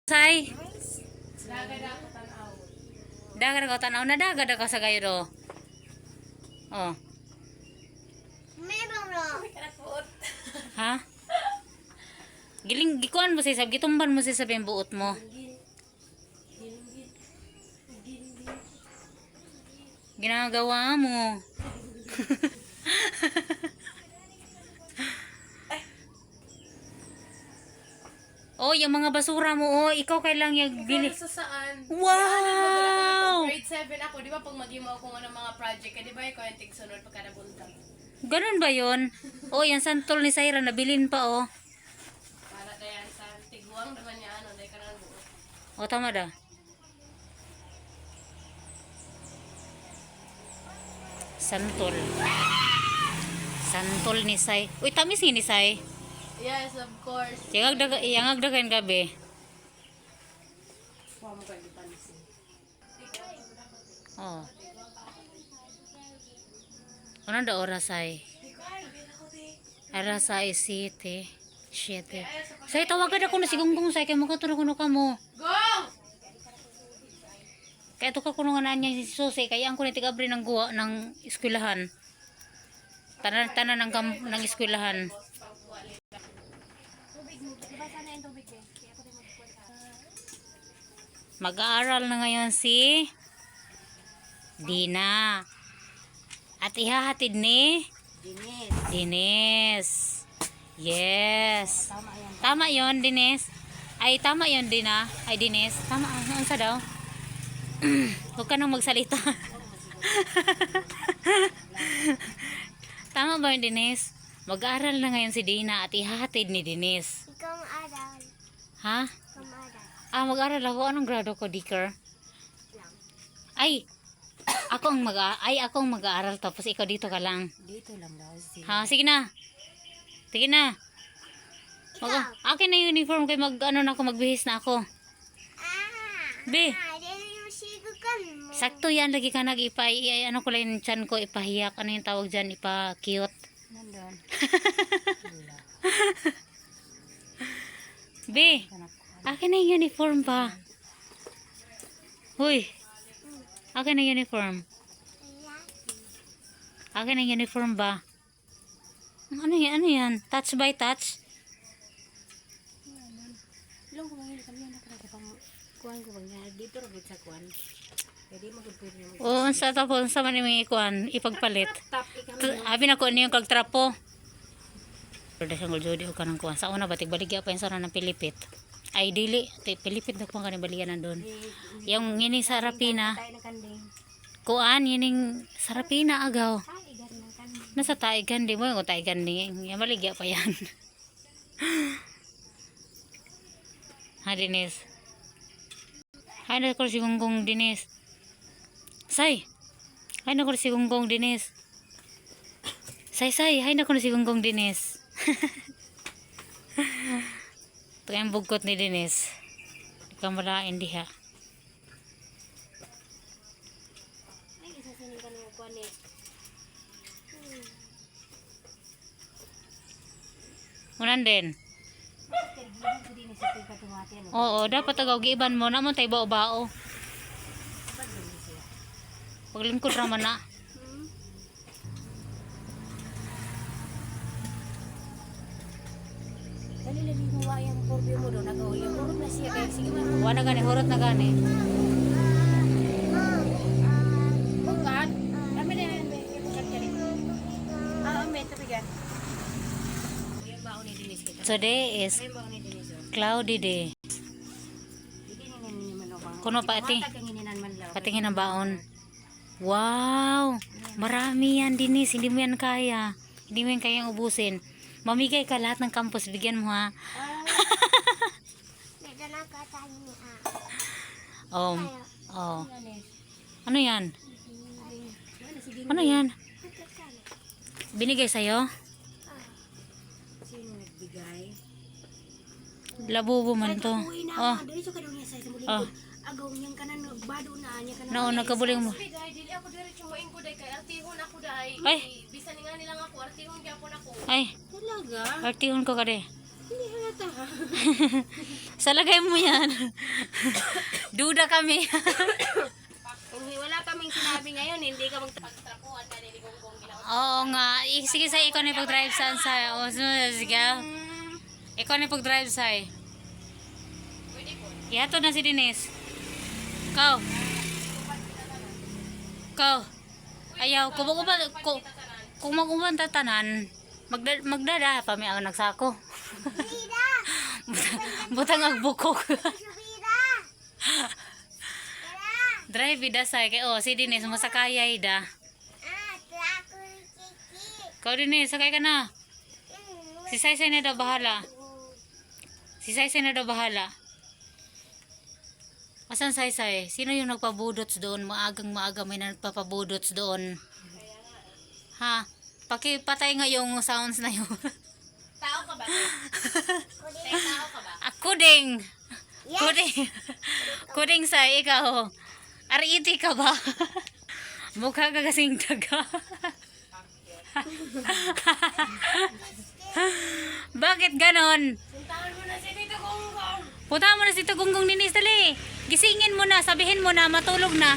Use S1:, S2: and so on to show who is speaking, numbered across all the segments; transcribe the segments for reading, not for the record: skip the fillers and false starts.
S1: Say,
S2: Dagad ako tanaw.
S1: dagan ko tanaw na dagan ka sa gayro. Oh,
S3: Meron na.
S2: Kanakot.
S1: ha? Giling gikuan mo sa gitumban mo sa sabing buot mo. Ginagawa mo. Oh, yung mga basura mo, oh, ikaw kailang yung bili.
S2: Sa saan?
S1: Wow!
S2: Grade 7 ako, di ba pag mag-imaw ko ng mga project, di ba ikaw yung tigsunod pagka nabuntang?
S1: Ganun ba yun? Oh, yung santol ni Saira, nabilin pa, oh.
S2: Para dayan sa tiguang naman niya, ano, dahi ka na buo.
S1: Oh, tama da. Santol. Santol ni Say. Uy, tamis ni Say.
S2: Yes, of course.
S1: Yang agdagan gabi.
S2: Huwag mo kayo pansin.
S1: Oh. Ano da oras ay? Oras ay 7. 7. Say, tawagan ako na si Gunggong Say. Kaya makatulog ko ka mo.
S2: Go!
S1: Kaya ito ka kunungan na niya si Susi. Kaya ang kunit ikabri ng guwa ng eskwelahan. Tanan ng eskwelahan. Mag-aaral na ngayon si Dina. At ihahatid ni Dines. Yes. Tama yon, Dines. Ay, tama yon, Dina. Ay, Dines. Tama. Ano sa daw? Huwag ka nang magsalita. Tama ba yun, Dines? Mag-aaral na ngayon si Dina at ihahatid ni Dines.
S3: Ikaw maaral.
S1: Ha?
S3: Ikaw maaral.
S1: Ah, mag-aaral ako. Anong grado ko, Dicker? Ay, ako ang mag-aaral tapos ikaw dito ka lang.
S2: Dito lang daw si...
S1: Ha, sige na. Sige na. Akin na yung uniform kay magbihis na ako. Be.
S3: Dili yung sigukan mo.
S1: Sakto yan lagi ka ano ko lang yung chan ko ipahiyak. Ano yung tawag diyan? Ipa-cute.
S2: Nandun.
S1: Be. Akin na yung uniform pa. Huy. Akin na yung uniform. Akin na yung uniform ba? Ano yan? Ano yan? Touch by touch?
S2: Ilang kumangin kami na pang kuhan ko bang dito rin sa kuhan. Pwede mo pwede mo.
S1: Oo, sa tapos sa man yung ikuan, ipagpalit.
S2: Tap ikaw.
S1: Abi na ko niyo kag trapo. Pero dasang jodi o kanang kuan. Sa una batik baligya pa yung sana ng Pilipit. Ay dili, Pilipit na kuan kanang balian nandun. Yung ngini sa Rapina.
S2: Tayo ng kanding.
S1: Kuan yining sa Rapina agaw.
S2: Ay, igar ng kanding.
S1: Nasa Taigan di mo yung Taigan ni. Yung baligya pa yan. Ha, Dines. Hay na ko si Gunggong Dines. Say. Hay na ko si Gunggong Dines. Say, hay na ko si Gunggong Dines. Ito yung bugkot ni Dines. Ikaw malain diha.
S2: Ay, isasanin ka ng kuhan eh.
S1: Unan din. Oo, dapat agaw giiban mo namon tay bao-bao. Paglingkod ra man na.
S2: Dali lang yung huwa yung porbyo mo doon. Nagawa yung hurot na siya. Kaya sige man.
S1: Wa na gani hurot na gani.
S2: Bukan. Kami na yan. Bukan ka rin. May tabigan. Yung baon ni Denise kita.
S1: Today is
S2: Yung baon ni Denise.
S1: cloudy day.
S2: Hindi ninin man ako.
S1: Kuno pa ati.
S2: Taganginan man lang.
S1: Patingin ang baon. Wow! Marami yan, Dinis. Hindi mo yan kaya. Hindi mo yan kayang ubusin. Mamigay ka lahat ng campus. Bigyan mo, ha?
S3: Medyo nakatayo ni
S1: Oh. Oh. Ano yan? Ano yan? Binigay sa'yo?
S2: Sino nagbigay?
S1: Labubo man to. Oh.
S2: Dali sa kadong niya sa isang
S1: Oh.
S2: Agaw niyang kanan. Bado na niya kanan.
S1: No, nagkabuling mo.
S2: Dahil dili ako diretso moingko dahil kay artihon ako dahil.
S1: Ay.
S2: Bisan nga nilang ako artihon gyapon ako.
S1: Ay,
S2: Talaga?
S1: artihon ko ka de.
S2: Hindi halata.
S1: Sa lagay mo yan. Duda kami.
S2: Kung wala kaming sinabi ngayon, hindi ka magtrapuhan ka ni Gonggong ginawa.
S1: Oo nga. Sige sa ikaw na pag-drive saan sa. O, sige. Ikaw na pag-drive sa.
S2: Pwede po.
S1: Ihato na si Denise. Kau. Kau. Ayaw. Kung mag-uban tatanan, magdada pa may ako nagsako.
S3: Subira.
S1: Butang agbukok.
S3: Subira.
S1: Drive ida say kay oh si Denise masakayay da.
S3: Trako ni Kiki.
S1: Kau Denise sakay ka na. Si Saysay na daw bahala. Si Saysay na daw bahala. Asan Saysay? Sino yung nagpabudots doon? Maaga may nagpapabudots doon. Ha? Pakipatay nga yung sounds na yun.
S2: Tao ka ba? Tao ka ba?
S1: Ako ding.
S3: Yes.
S1: Kuding. Kuding say ikaw. Ariti ka ba? Mukha ka kasing daga. Bakit ganon?
S2: Puntahan mo na si Tito Gonggong.
S1: Punta mo na si Tugunggong Denise, dali. Gisingin mo na, sabihin mo na, matulog na.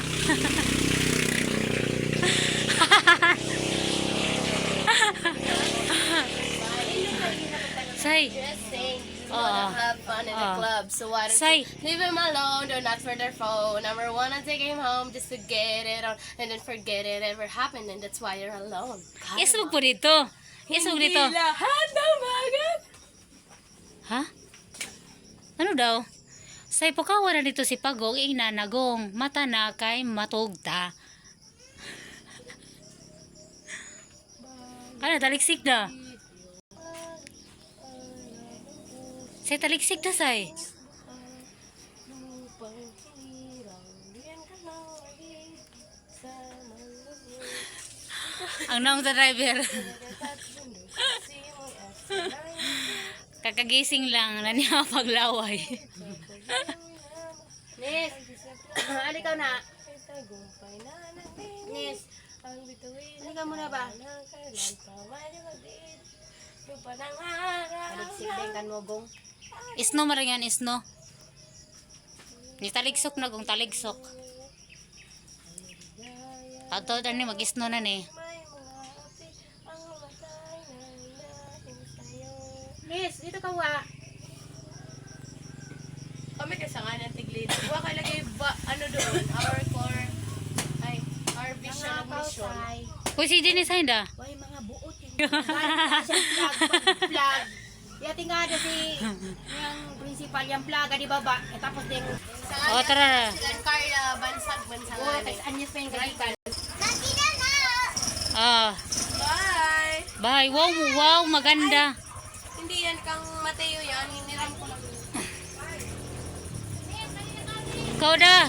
S1: Say,
S2: Just saying, you
S1: Oo.
S2: wanna have fun in the
S1: Oo.
S2: club. So why don't
S1: Say.
S2: you leave him alone? Don't ask for their phone. Number one, I take him home just to get it on, and then forget it ever happened, and that's why you're alone.
S1: isog po dito. Isog dito.
S2: lahat ng bagay.
S1: Ha? Ano daw? Say, pukawa na dito si Pagong, inanagong, mata na kay matugta. Ano, taliksik na. Say, taliksik na, say. Ang naong sa driver. Kakagising lang na niya paglaway.
S2: Nis, halika na. Nis, halika muna ba? Taligsik kan mo, Gong.
S1: Isno maringan isno. Ni taligsok na kung taligsok. Ato ni mag-isno na ni.
S2: Nis, dito ka wa. Kami kasangan ng tiglid. Wa ka lagay ba, ano doon, our core, ay, our vision of mission.
S1: Kuy si Denise Hinda.
S2: Why mga buot yung flag. Yati nga na si yung principal yung flag di baba. E tapos din
S1: O tara.
S2: Silan Carla bansag. Oo, kasi anyos pa yung gagikan.
S3: Nakita na.
S1: Ah,
S2: Bye!
S1: bye. Wow, wow, maganda.
S2: Hindi yan kang Mateo yan. Hiniram ko lang.
S1: Ikaw da.